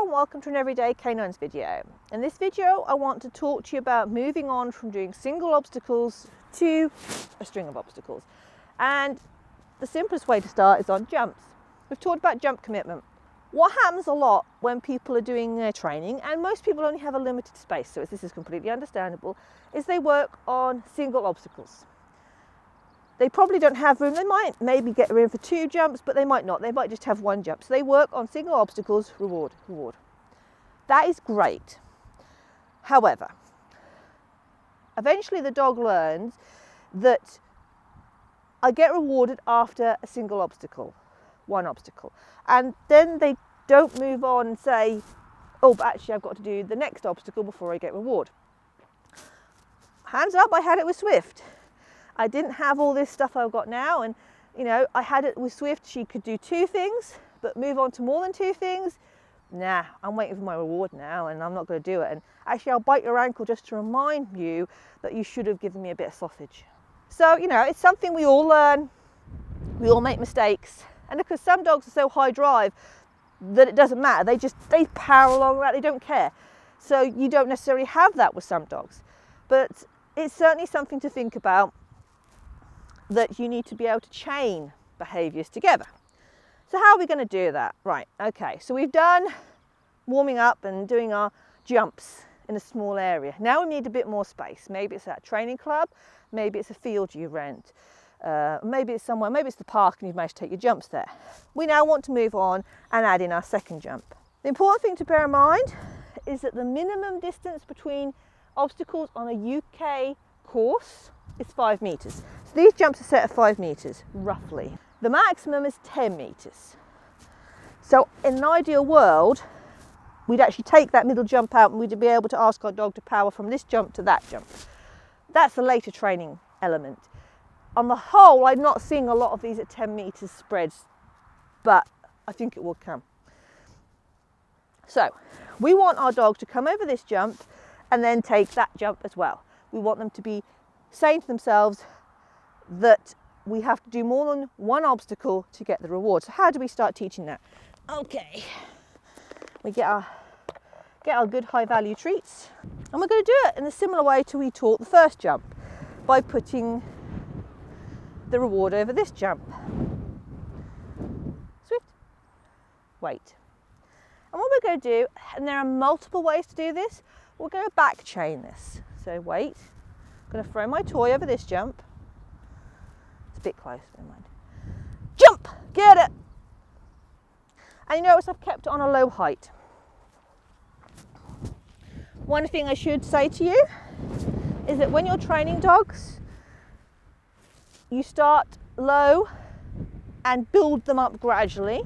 and welcome to an Everyday Canines video. In this video I want to talk to you about moving on from doing single obstacles to a string of obstacles. And the simplest way to start is on jumps. We've talked about jump commitment. What happens a lot when people are doing their training, and most people only have a limited space, so this is completely understandable, is they work on single obstacles. They probably don't have room. They might maybe get room for 2 jumps, but they might not. They might just have 1 jump. So they work on single obstacles, reward, reward. That is great. However, eventually the dog learns that I get rewarded after a single obstacle, 1 obstacle. And then they don't move on and say, oh, but actually I've got to do the next obstacle before I get reward. Hands up, I had it with Swift. I didn't have all this stuff I've got now, and I had it with Swift. She could do 2 things, but move on to more than 2 things. Nah, I'm waiting for my reward now, and I'm not going to do it. And actually, I'll bite your ankle just to remind you that you should have given me a bit of sausage. So, it's something we all learn. We all make mistakes. And because some dogs are so high drive that it doesn't matter. They power along that, they don't care. So you don't necessarily have that with some dogs. But it's certainly something to think about, that you need to be able to chain behaviours together. So how are we going to do that? Right, okay, so we've done warming up and doing our jumps in a small area. Now we need a bit more space. Maybe it's at a training club, maybe it's a field you rent, maybe it's somewhere, maybe it's the park and you've managed to take your jumps there. We now want to move on and add in our second jump. The important thing to bear in mind is that the minimum distance between obstacles on a UK course is 5 metres. So these jumps are set at 5 metres, roughly. The maximum is 10 metres. So in an ideal world, we'd actually take that middle jump out and we'd be able to ask our dog to power from this jump to that jump. That's the later training element. On the whole, I'm not seeing a lot of these at 10 metres spreads, but I think it will come. So we want our dog to come over this jump and then take that jump as well. We want them to be saying to themselves that we have to do more than 1 obstacle to get the reward. So how do we start teaching that? Okay, we get our good high value treats, and we're going to do it in a similar way to we taught the first jump, by putting the reward over this jump. Swift, wait. And what we're going to do, and there are multiple ways to do this, we're going to back chain this. So wait, I'm going to throw my toy over this jump. It's a bit close, never mind. Jump! Get it! And you notice I've kept it on a low height. One thing I should say to you is that when you're training dogs, you start low and build them up gradually.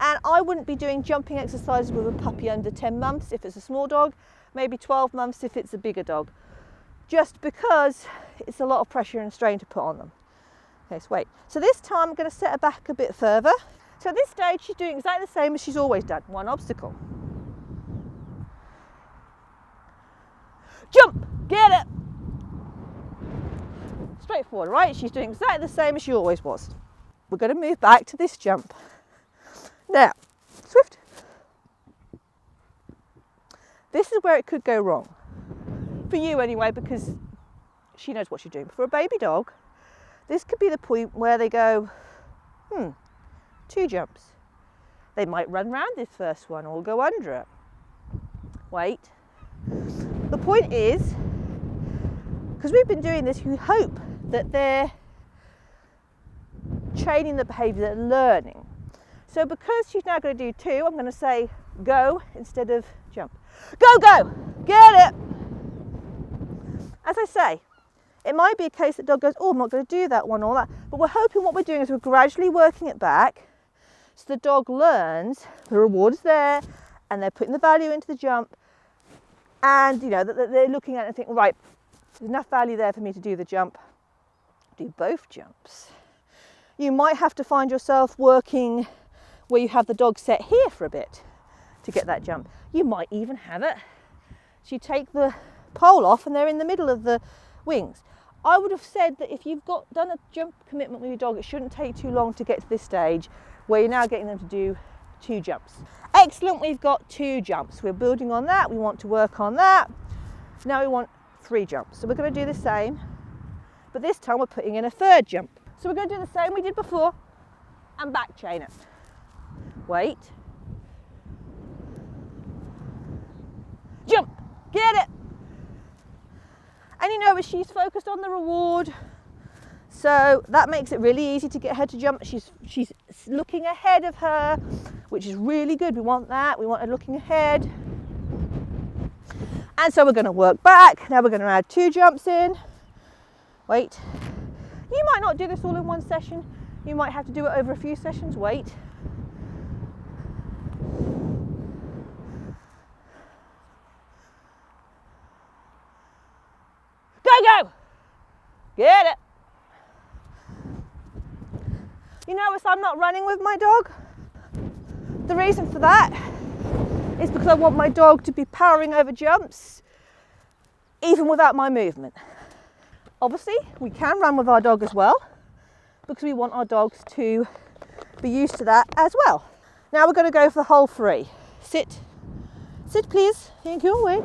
And I wouldn't be doing jumping exercises with a puppy under 10 months if it's a small dog, maybe 12 months if it's a bigger dog, just because it's a lot of pressure and strain to put on them. Okay, so wait. So this time I'm going to set her back a bit further. So at this stage she's doing exactly the same as she's always done, 1 obstacle. Jump! Get it! Straightforward, right? She's doing exactly the same as she always was. We're going to move back to this jump. Now, Swift. This is where it could go wrong. For you anyway, because she knows what she's doing. But for a baby dog, this could be the point where they go, 2 jumps. They might run round this first one or go under it. Wait. The point is, because we've been doing this, we hope that they're training the behaviour, they're learning. So because she's now going to do 2, I'm going to say go instead of jump. Go, go! Get it! As I say, it might be a case that dog goes, oh, I'm not going to do that one or that. But we're hoping what we're doing is we're gradually working it back so the dog learns the reward is there and they're putting the value into the jump, and that they're looking at it and think, right, there's enough value there for me to do the jump. Do both jumps. You might have to find yourself working where you have the dog set here for a bit to get that jump. You might even have it so you take the pole off and they're in the middle of the wings. I would have said that if you've done a jump commitment with your dog, it shouldn't take too long to get to this stage where you're now getting them to do 2 jumps. Excellent, we've got 2 jumps. We're building on that, we want to work on that. Now we want 3 jumps. So we're going to do the same, but this time we're putting in a 3rd jump. So we're going to do the same we did before and back chain it. Wait. Jump, get it. And you know, she's focused on the reward, so that makes it really easy to get her to jump. She's looking ahead of her, which is really good. We want that. We want her looking ahead. And so we're going to work back. Now we're going to add 2 jumps in. Wait. You might not do this all in one session. You might have to do it over a few sessions. Wait. Go! Get it. You notice I'm not running with my dog? The reason for that is because I want my dog to be powering over jumps even without my movement. Obviously, we can run with our dog as well because we want our dogs to be used to that as well. Now we're going to go for the whole 3. Sit. Sit, please. Thank you. Wait.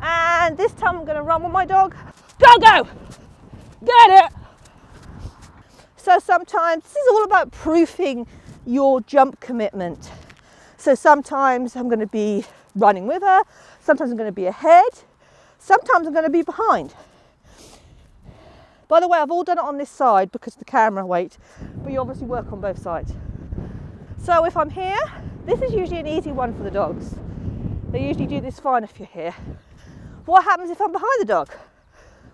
And this time I'm going to run with my dog. Go! Get it! So sometimes, this is all about proofing your jump commitment. So sometimes I'm going to be running with her, sometimes I'm going to be ahead, sometimes I'm going to be behind. By the way, I've all done it on this side because of the camera weight, but you obviously work on both sides. So if I'm here, this is usually an easy one for the dogs. They usually do this fine if you're here. What happens if I'm behind the dog?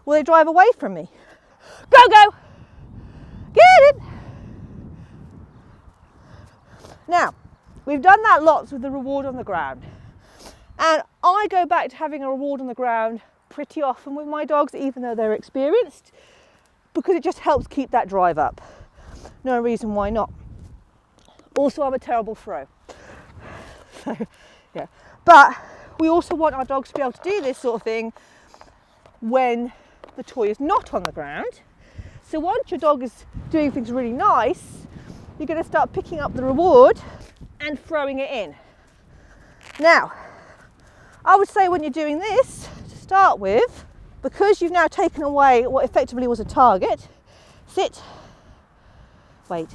Will they drive away from me? Go! Get it! Now, we've done that lots with the reward on the ground. And I go back to having a reward on the ground pretty often with my dogs, even though they're experienced, because it just helps keep that drive up. No reason why not. Also, I'm a terrible throw. So, yeah. But we also want our dogs to be able to do this sort of thing when the toy is not on the ground. So once your dog is doing things really nice, you're going to start picking up the reward and throwing it in. Now, I would say when you're doing this, to start with, because you've now taken away what effectively was a target, sit, wait.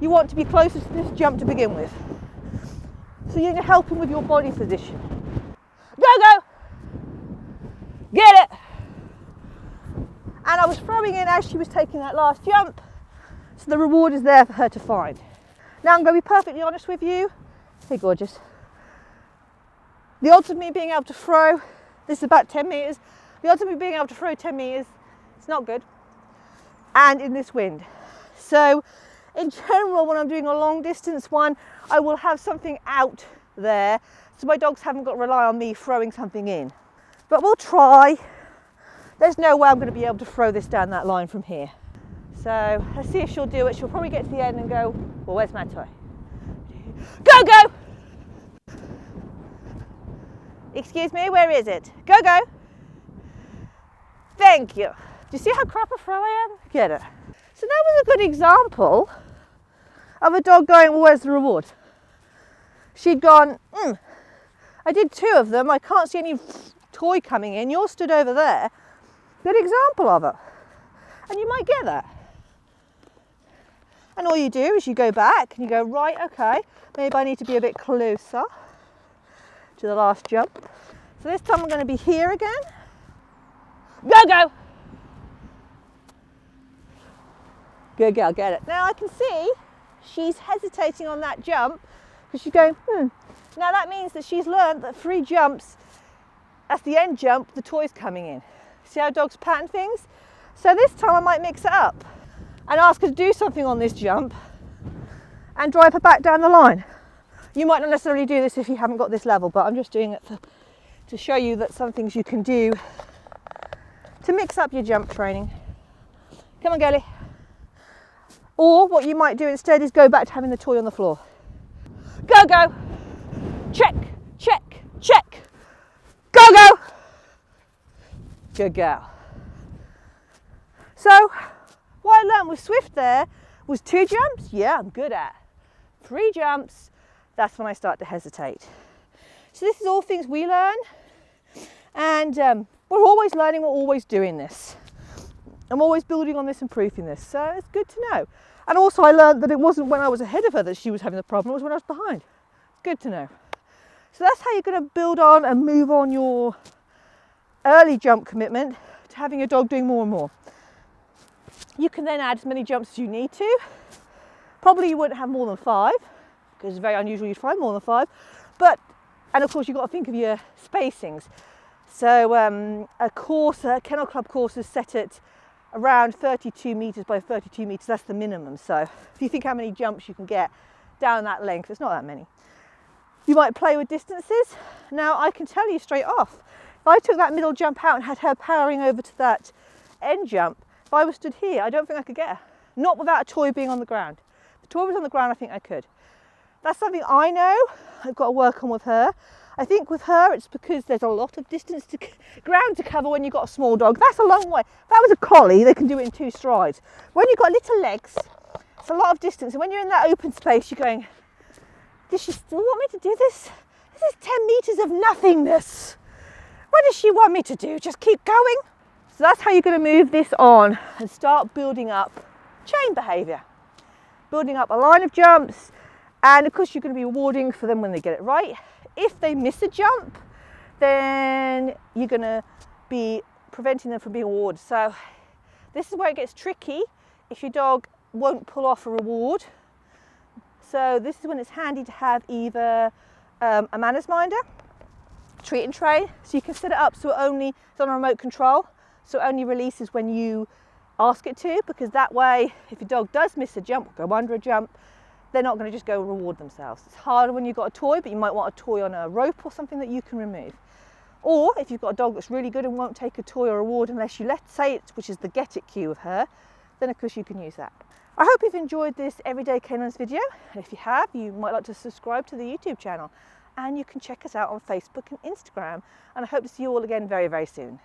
You want to be closest to this jump to begin with. So you're going to help him with your body position. Go! Get it! And I was throwing in as she was taking that last jump, so the reward is there for her to find. Now I'm going to be perfectly honest with you. Hey, gorgeous. The odds of me being able to throw, this is about 10 metres, the odds of me being able to throw 10 metres, it's not good. And in this wind. So in general, when I'm doing a long distance one, I will have something out there, so my dogs haven't got to rely on me throwing something in. But we'll try. There's no way I'm going to be able to throw this down that line from here. So let's see if she'll do it. She'll probably get to the end and go, well, where's my toy? Go! Excuse me, where is it? Go! Thank you. Do you see how crap a throw I am? Get it. So that was a good example of a dog going, well, where's the reward? She'd gone, I did 2 of them. I can't see any toy coming in. You're stood over there. Good example of it. And you might get that. And all you do is you go back and you go, right, okay, maybe I need to be a bit closer to the last jump. So this time I'm going to be here again. Go! Good girl, get it. Now I can see she's hesitating on that jump because she's going, Now that means that she's learned that 3 jumps, that's the end jump, the toy's coming in. See how dogs pattern things? So this time I might mix it up and ask her to do something on this jump and drive her back down the line. You might not necessarily do this if you haven't got this level, but I'm just doing it to show you that some things you can do to mix up your jump training. Come on, girlie. Or what you might do instead is go back to having the toy on the floor. Go! Check! Go! Good girl. So what I learned with Swift there was 2 jumps, yeah, I'm good at. 3 jumps, that's when I start to hesitate. So this is all things we learn, and we're always learning, we're always doing this. I'm always building on this and proofing this, so it's good to know. And also I learned that it wasn't when I was ahead of her that she was having the problem, it was when I was behind. Good to know. So that's how you're going to build on and move on your early jump commitment to having your dog doing more and more. You can then add as many jumps as you need to. Probably you wouldn't have more than 5, because it's very unusual you'd find more than 5. And of course you've got to think of your spacings. So a Kennel Club course is set at around 32 metres by 32 metres, that's the minimum. So if you think how many jumps you can get down that length, it's not that many. You might play with distances. Now I can tell you straight off, if I took that middle jump out and had her powering over to that end jump, if I was stood here, I don't think I could get her. Not without a toy being on the ground. If the toy was on the ground, I think I could. That's something I know I've got to work on with her. I think with her it's because there's a lot of distance to ground to cover when you've got a small dog. That's a long way. If that was a collie, they can do it in 2 strides. When you've got little legs, it's a lot of distance. And when you're in that open space, you're going, does she still want me to do this? This is 10 metres of nothingness. What does she want me to do? Just keep going? So that's how you're going to move this on and start building up chain behaviour. Building up a line of jumps, and of course you're going to be rewarding for them when they get it right. If they miss a jump, then you're going to be preventing them from being rewarded. So this is where it gets tricky if your dog won't pull off a reward. So this is when it's handy to have either a manners minder, treat and train, so you can set it up so it's on a remote control, so it only releases when you ask it to, because that way if your dog does miss a jump or go under a jump, they're not going to just go reward themselves. It's harder when you've got a toy, but you might want a toy on a rope or something that you can remove. Or if you've got a dog that's really good and won't take a toy or a reward unless you say it, which is the get it cue of her, then of course you can use that. I hope you've enjoyed this Everyday Canines video, and if you have, you might like to subscribe to the YouTube channel, and you can check us out on Facebook and Instagram, and I hope to see you all again very, very soon.